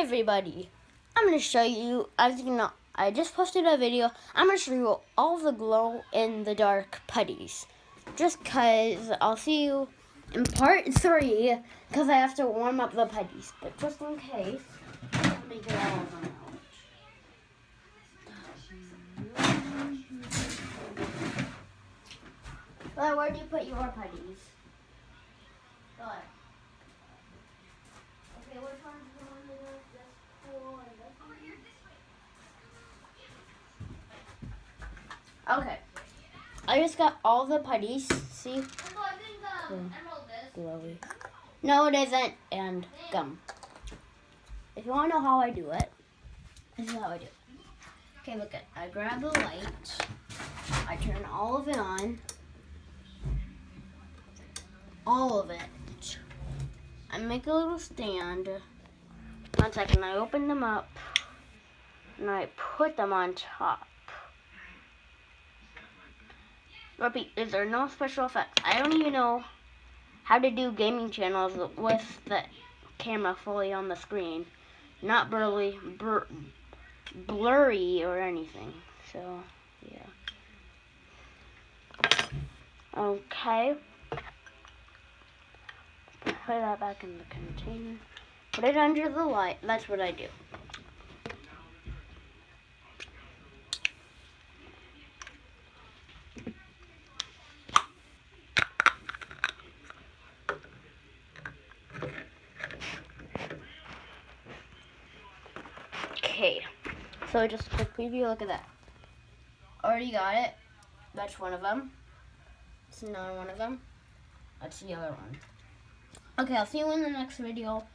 everybody, I'm going to show you, as you know, I just posted a video. I'm going to show you all the glow in the dark putties. Just because I'll see you in part 3, because I have to warm up the putties. But just in case, let me get all of them out. Well, where do you put your putties? Go ahead. Okay, which one's the one that is this cool and this one? Okay. I just got all the putties. See? I think emerald is. Glowy. No, it isn't. And gum. If you want to know how I do it, this is how I do it. Okay, look at. I grab the light. I turn all of it on. All of it. I make a little stand. 1 second. I open them up. And I put them on top. Repeat, is there no special effects? I don't even know how to do gaming channels with the camera fully on the screen. Not blurry or anything. So, yeah. Okay. Put that back in the container. Put it under the light. That's what I do. Okay, so just a quick preview, look at that. Already got it. That's one of them. It's another one of them. That's the other one. Okay, I'll see you in the next video.